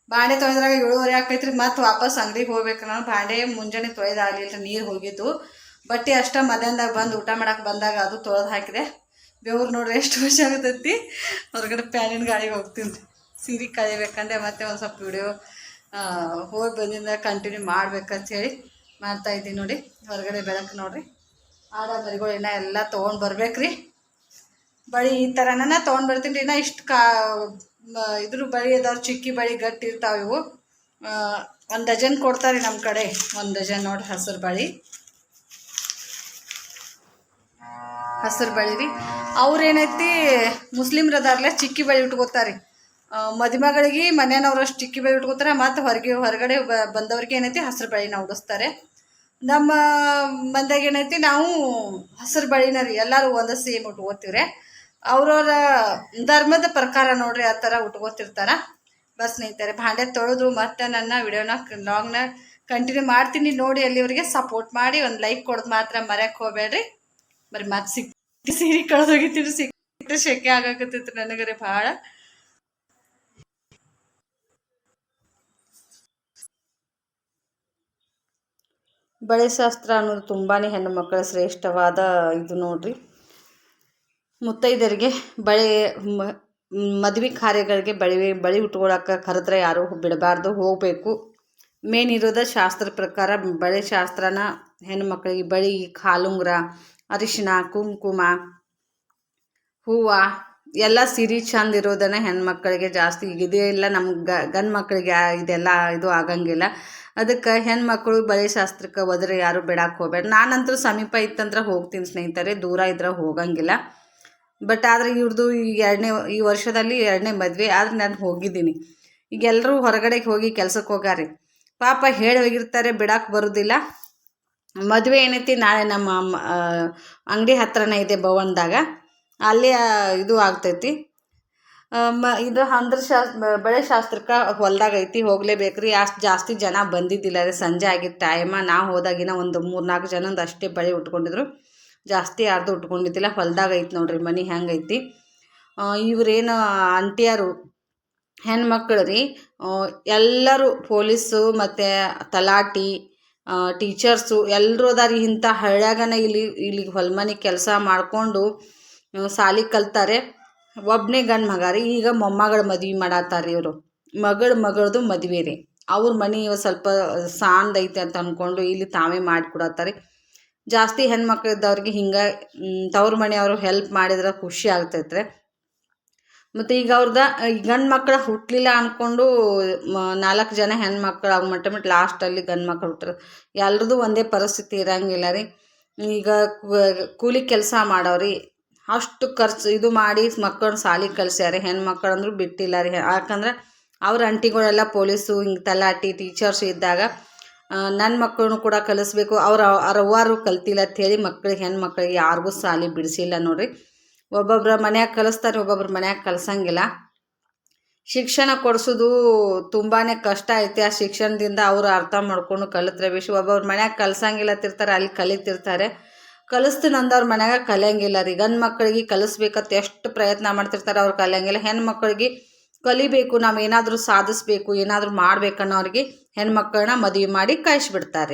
ಬಾಂಡೆ ತೊಳೆದ್ರಾಗ 7:30 ಆಕೈತ್ರಿ. ಮತ್ತು ವಾಪಸ್ ಅಂಗಡಿಗೆ ಹೋಗ್ಬೇಕು. ನಾನು ಬಾಂಡೆ ಮುಂಜಾನೆ ತೊಳೆದಾಗಲಿಲ್ಲ, ನೀರು ಹೋಗಿದ್ದು. ಬಟ್ಟೆ ಅಷ್ಟ ಮಧ್ಯಾಹ್ನದಾಗ ಬಂದು ಊಟ ಮಾಡಕ್ಕೆ ಬಂದಾಗ ಅದು ತೊಳೆದು ಹಾಕಿದೆ. ಬೆವ್ರು ನೋಡ್ರಿ ಎಷ್ಟು ವರ್ಷ ಆಗತೈತಿ. ಹೊರಗಡೆ ಪ್ಯಾನಿನ ಗಾಳಿಗೆ ಹೋಗ್ತೀನಿ ರೀ. ಸೀರೆ ಕಳಿಬೇಕಂದ್ರೆ ಮತ್ತೆ ಒಂದು ಸ್ವಲ್ಪ ವಿಡಿಯೋ ಹೋಗಿ ಬಂದಿಂದ ಕಂಟಿನ್ಯೂ ಮಾಡ್ಬೇಕಂತೇಳಿ ಮಾಡ್ತಾಯಿದ್ದೀನಿ ನೋಡಿ. ಹೊರಗಡೆ ಬೆಳಕು ನೋಡ್ರಿ. ಆಡ ಬರಿಗಳು ಎಲ್ಲ ತೊಗೊಂಡು ಬರ್ಬೇಕ್ರಿ. ಬಳಿ ಈ ಥರನ ತೊಗೊಂಡು ಬರ್ತೀನಿ ರೀ. ಇಷ್ಟು ಇದ್ರ ಬಳಿ ಅದಾವ್ರು, ಚಿಕ್ಕಿ ಬಳಿ ಗಟ್ಟಿ ಇರ್ತಾವೆ ಇವು. 1 ಡಜನ್ ಕೊಡ್ತಾರೆ ನಮ್ಮ ಕಡೆ. 1 ಡಜನ್ ನೋಡ್ರಿ ಹಸಿರು ಬಳಿ ರೀ. ಅವ್ರೇನೈತಿ ಮುಸ್ಲಿಮ್ರು ಅದಾರಲ್ಲ ಚಿಕ್ಕಿ ಬಳಿ ಉಟ್ಕೋತಾರೆ. ಮದುಮಗಳಿಗೆ ಮನೆಯವ್ರು ಅಷ್ಟು ಚಿಕ್ಕಿ ಬಳಿ ಉಟ್ಕೋತಾರೆ. ಮತ್ತು ಹೊರಗಡೆ ಬಂದವ್ರಿಗೆ ಏನೈತಿ ಹಸಿರು ಬಳಿನ ಉಡಿಸ್ತಾರೆ. ನಮ್ಮ ಮಂದಾಗ ಏನೈತಿ ನಾವು ಹಸಿರು ಬಳಿನ ರೀ ಎಲ್ಲರೂ ಒಂದೇ ಸೇಮ್ ಉಟ್ಕೋತೀವ್ರಿ. ಅವ್ರವ್ರ ಧರ್ಮದ ಪ್ರಕಾರ ನೋಡ್ರಿ ಆ ಥರ ಉಟ್ಕೋತಿರ್ತಾರೆ. ಬಸ್ ಸ್ನೇಹಿತರೆ, ಭಾಂಡೆ ತೊಳೆದು ಮತ್ತೆ ನನ್ನ ವಿಡಿಯೋನ ಲಾಗ್ನ ಕಂಟಿನ್ಯೂ ಮಾಡ್ತೀನಿ ನೋಡಿ. ಅಲ್ಲಿವರೆಗೆ ಸಪೋರ್ಟ್ ಮಾಡಿ ಒಂದು ಲೈಕ್ ಕೊಡೋದು ಮಾತ್ರ ಮರ್ಯಾಕೆ ಹೋಗ್ಬೇಡ್ರಿ. ಬರೀ ಮತ್ತೆ ಸೀರೆ ಕಳೆದೋಗಿತ್ತೀರಿ. ಸಿಕ್ಕಿಟ್ಟು ಶೆಕೆ ಆಗಾಕತ್ತೈತ್ರಿ ನನಗರೆ ಭಾಳ. ಬಳೆ ಶಾಸ್ತ್ರ ಅನ್ನೋದು ತುಂಬಾ ಹೆಣ್ಣು ಮಕ್ಕಳ ಶ್ರೇಷ್ಠವಾದ ಇದು ನೋಡ್ರಿ. ಮುತ್ತೈದರಿಗೆ ಮದುವೆ ಕಾರ್ಯಗಳಿಗೆ ಬಳಿ ಉಟ್ಕೊಳಕ್ಕೆ ಕರೆದ್ರೆ ಯಾರೂ ಬಿಡಬಾರ್ದು, ಹೋಗಬೇಕು. ಮೇನ್ ಇರೋದು ಶಾಸ್ತ್ರ ಪ್ರಕಾರ ಬಳೆ ಶಾಸ್ತ್ರನ. ಹೆಣ್ಮಕ್ಳಿಗೆ ಬಳಿ, ಕಾಲುಂಗುರ, ಅರಿಶಿನ, ಕುಂಕುಮ, ಹೂವು ಎಲ್ಲ ಸೀರೆ ಚಂದ ಇರೋದನ್ನ ಹೆಣ್ಮಕ್ಳಿಗೆ ಜಾಸ್ತಿ. ಇದೆಲ್ಲ ನಮ್ಮ ಗಂಡು ಮಕ್ಕಳಿಗೆ ಇದೆಲ್ಲ ಇದು ಆಗಂಗಿಲ್ಲ. ಅದಕ್ಕೆ ಹೆಣ್ಮಕ್ಳು ಬಳೆ ಶಾಸ್ತ್ರಕ್ಕೆ ಹೋದ್ರೆ ಯಾರು ಬಿಡಕ್ಕೆ ಹೋಗ್ಬೇಡ. ನಾನಂತೂ ಸಮೀಪ ಇತ್ತಂದ್ರೆ ಹೋಗ್ತೀನಿ ಸ್ನೇಹಿತರೆ, ದೂರ ಇದ್ರೆ ಹೋಗಂಗಿಲ್ಲ. ಬಟ್ ಆದರೆ ಇವ್ರದ್ದು ಈ ವರ್ಷದಲ್ಲಿ 2ನೇ ಮದುವೆ. ಆದರೆ ನಾನು ಹೋಗಿದ್ದೀನಿ. ಈಗ ಎಲ್ಲರೂ ಹೊರಗಡೆಗೆ ಹೋಗಿ ಕೆಲ್ಸಕ್ಕೆ ಹೋಗಾರಿ. ಪಾಪ ಹೇಳಿ ಹೋಗಿರ್ತಾರೆ, ಬಿಡಕ್ಕೆ ಬರೋದಿಲ್ಲ. ಮದುವೆ ಏನೈತಿ ನಾಳೆ ನಮ್ಮ ಅಂಗಡಿ ಹತ್ರನೇ ಇದೆ ಭವನದಾಗ. ಅಲ್ಲಿ ಇದು ಆಗ್ತೈತಿ. ಇದು ಬಳೆ ಶಾಸ್ತ್ರಕ್ಕೆ ಹೊಲ್ದಾಗ ಐತಿ, ಹೋಗಲೇಬೇಕ್ರಿ. ಅಷ್ಟು ಜಾಸ್ತಿ ಜನ ಬಂದಿದ್ದಿಲ್ಲ ರೀ. ಸಂಜೆ ಆಗಿದ್ದ ಟೈಮ. ನಾವು ಹೋದಾಗಿನ ಒಂದು 3-4 ಜನಂದು ಅಷ್ಟೇ ಬಳೆ ಉಟ್ಕೊಂಡಿದ್ರು. ಜಾಸ್ತಿ ಯಾರ್ದು ಉಟ್ಕೊಂಡಿದ್ದಿಲ್ಲ. ಹೊಲ್ದಾಗ ಐತಿ ನೋಡ್ರಿ ಮನೆ ಹೆಂಗೈತಿ. ಇವ್ರೇನು ಅಂಟಿಯರು ಹೆಣ್ಮಕ್ಳು ರೀ. ಎಲ್ಲರೂ ಪೊಲೀಸು ಮತ್ತು ತಲಾಟಿ, ಟೀಚರ್ಸು ಎಲ್ಲರೂ ಅದಾರಿ. ಇಂಥ ಹಳ್ಳ್ಯಾಗನ ಇಲ್ಲಿಗೆ ಹೊಲ್ಮನೆ ಕೆಲಸ ಮಾಡಿಕೊಂಡು ಸಾಲಿ ಕಲ್ತಾರೆ. ಒಬ್ಬನೇ ಗಂಡು ಮಗ ರೀ. ಈಗ ಮೊಮ್ಮಗಳು ಮದುವೆ ಮಾಡತ್ತಾರ ಇವರು. ಮಗಳದು ಮದುವೆ ರೀ. ಅವ್ರ ಮನೆ ಸ್ವಲ್ಪ ಸಾಂದೈತೆ ಅಂತ ಅಂದ್ಕೊಂಡು ಇಲ್ಲಿ ತಾವೇ ಮಾಡಿಕೊಡತ್ತಾರೆ. ಜಾಸ್ತಿ ಹೆಣ್ಮಕ್ಳು ಇದ್ದವ್ರಿಗೆ ಹಿಂಗೆ ತವ್ರ ಮನೆಯವರು ಹೆಲ್ಪ್ ಮಾಡಿದ್ರೆ ಖುಷಿ ಆಗ್ತೈತ್ರಿ. ಮತ್ತು ಈಗ ಗಂಡು ಮಕ್ಕಳು ಹುಟ್ಟಲಿಲ್ಲ ಅಂದ್ಕೊಂಡು 4 ಜನ ಹೆಣ್ಮಕ್ಳು ಆಗ ಮಟ್ಟ ಲಾಸ್ಟಲ್ಲಿ ಗಂಡು ಮಕ್ಕಳು ಹುಟ್ಟರು. ಎಲ್ರದ್ದು ಒಂದೇ ಪರಿಸ್ಥಿತಿ ಇರೋಂಗಿಲ್ಲ ರೀ. ಈಗ ಕೂಲಿ ಕೆಲಸ ಮಾಡೋರಿ ಅಷ್ಟು ಖರ್ಚು ಇದು ಮಾಡಿ ಮಕ್ಕಳನ್ನ ಸಾಲಿಗೆ ಕಳಿಸ್ಯಾರ. ಹೆಣ್ಮಕ್ಳು ಅಂದ್ರೂ ಬಿಟ್ಟಿಲ್ಲ ರೀ. ಯಾಕಂದ್ರೆ ಅವ್ರ ಅಂಟಿಗಳೆಲ್ಲ ಪೊಲೀಸು, ಹಿಂಗೆ ತಲಾಟಿ, ಟೀಚರ್ಸ್ ಇದ್ದಾಗ ನನ್ನ ಮಕ್ಕಳನ್ನು ಕೂಡ ಕಲಿಸ್ಬೇಕು. ಅವ್ರವ್ವಾರು ಕಲ್ತಿಲ್ಲ ಅಂಥೇಳಿ ಹೆಣ್ಮಕ್ಳಿಗೆ ಯಾರಿಗೂ ಸಾಲಿ ಬಿಡಿಸಿಲ್ಲ ನೋಡ್ರಿ. ಒಬ್ಬೊಬ್ಬರ ಮನ್ಯಾಗ ಕಲಿಸ್ತಾರೆ, ಒಬ್ಬೊಬ್ರ ಮನ್ಯಾಗ ಕಲಿಸಂಗಿಲ್ಲ. ಶಿಕ್ಷಣ ಕೊಡಿಸೋದು ತುಂಬಾ ಕಷ್ಟ ಐತೆ. ಆ ಶಿಕ್ಷಣದಿಂದ ಅವರು ಅರ್ಥ ಮಾಡ್ಕೊಂಡು ಕಲಿತ್ರೆ ಒಬ್ಬೊಬ್ರ ಮನ್ಯಾಗ ಕಲಿಸಂಗಿಲ್ಲ ತಿರ್ತಾರೆ, ಅಲ್ಲಿ ಕಲಿತಿರ್ತಾರೆ. ಕಲಿಸ್ತೀನಿ ಅಂದವ್ರ ಮನ್ಯಾಗ ಕಲಿಯಂಗಿಲ್ಲ ರೀ. ಗಂಡು ಮಕ್ಕಳಿಗೆ ಕಲಿಸ್ಬೇಕಂತ ಎಷ್ಟು ಪ್ರಯತ್ನ ಮಾಡ್ತಿರ್ತಾರೆ, ಅವ್ರು ಕಲಿಯಂಗಿಲ್ಲ. ಹೆಣ್ಮಕ್ಳಿಗೆ ಕಲಿಬೇಕು, ನಾವು ಏನಾದರೂ ಸಾಧಿಸ್ಬೇಕು, ಏನಾದರೂ ಮಾಡ್ಬೇಕನ್ನೋರಿಗೆ ಹೆಣ್ಮಕ್ಳನ್ನ ಮದುವೆ ಮಾಡಿ ಕಳಿಸ್ಬಿಡ್ತಾರೆ.